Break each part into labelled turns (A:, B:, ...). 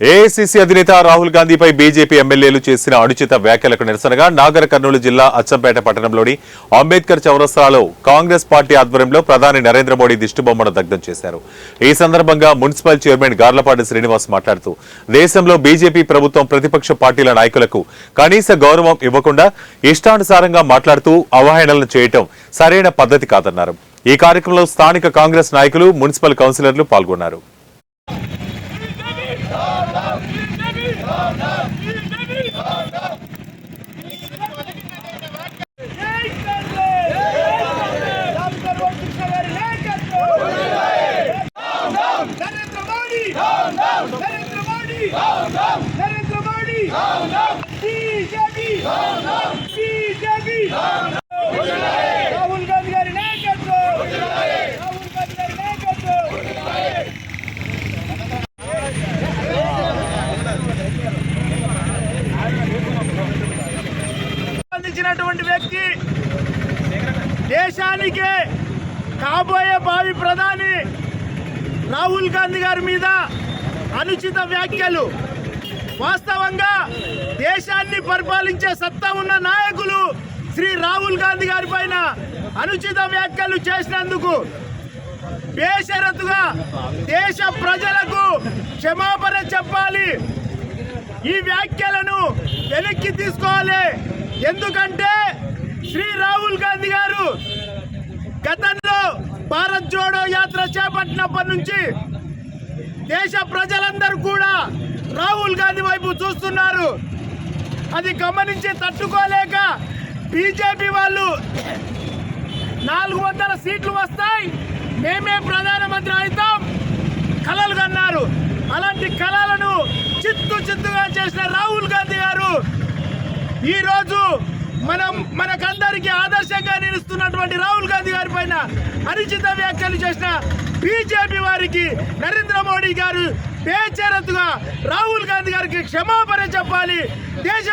A: AICC అధినేత Rahul గాంధీపై BJP ఎమ్మెల్యేలు చేసిన అనుచిత వ్యాఖ్యలకు నిరసనగా నాగర్ కర్నూలు జిల్లా అచ్చంపేట పట్టణంలోని అంబేద్కర్ చౌరస్తాలో కాంగ్రెస్ పార్టీ ఆధ్వర్యంలో ప్రధాని నరేంద్ర మోడీ దిష్టిబొమ్మను దగ్ధం చేశారు. ఈ సందర్భంగా మున్సిపల్ చైర్మన్ గార్లపాటి శ్రీనివాస్ మాట్లాడుతూ దేశంలో బీజేపీ ప్రభుత్వం ప్రతిపక్ష పార్టీల నాయకులకు కనీస గౌరవం ఇవ్వకుండా ఇష్టానుసారంగా మాట్లాడుతూ అవహేళనలు చేయటం సరైన పద్ధతి కాదన్నారు. ఈ కార్యక్రమంలో స్థానిక కాంగ్రెస్ నాయకులు, మున్సిపల్ కౌన్సిలర్లు పాల్గొన్నారు.
B: రాహుల్ గాంధీ గారి నాయకత్వం, అందించినటువంటి వ్యక్తి దేశానికే కాబోయే భావి ప్రధాని రాహుల్ గాంధీ గారి మీద అనుచిత వ్యాఖ్యలు. వాస్తవంగా దేశాన్ని పరిపాలించే సత్తా ఉన్న నాయకులు శ్రీ రాహుల్ గాంధీ గారి పైన అనుచిత వ్యాఖ్యలు చేసినందుకు బేషరతుగా దేశ ప్రజలకు క్షమాపణ చెప్పాలి. ఈ వ్యాఖ్యలను వెనక్కి తీసుకోవాలి. ఎందుకంటే శ్రీ రాహుల్ గాంధీ గారు గతంలో భారత్ జోడో యాత్ర చేపట్టినప్పటి నుంచి దేశ ప్రజలందరూ కూడా రాహుల్ గాంధీ వైపు చూస్తున్నారు. అది గమనించి తట్టుకోలేక బీజేపీ వాళ్ళు 400 సీట్లు వస్తాయి, మేమే ప్రధానమంత్రి అవుతాం కలలు కన్నారు. అలాంటి కలలను చిత్తుగా చేసిన రాహుల్ గాంధీ గారు ఈరోజు మనకందరికీ ఆదర్శంగా నిలుస్తున్నటువంటి రాహుల్ గాంధీ గారి పైన అనుచిత వ్యాఖ్యలు చేసిన బీజేపీ వారికి నరేంద్ర మోడీ గారు బేషరతుగా రాహుల్ గాంధీ గారికి క్షమాపణ చెప్పాలి. దేశ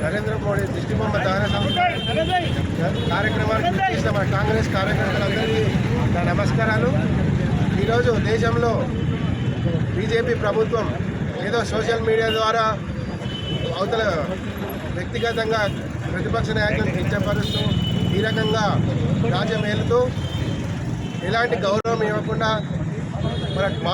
C: నరేంద్ర మోడీ దిష్టిబొమ్మ కార్యక్రమానికి చేసిన మన కాంగ్రెస్ కార్యకర్తలందరికీ నా నమస్కారాలు. ఈరోజు దేశంలో బీజేపీ ప్రభుత్వం ఏదో సోషల్ మీడియా ద్వారా అవతల వ్యక్తిగతంగా ప్రతిపక్ష నాయకులను కించపరుస్తూ ఈ రకంగా రాజ్యం ఏలుతూ ఎలాంటి గౌరవం ఇవ్వకుండా మన భావి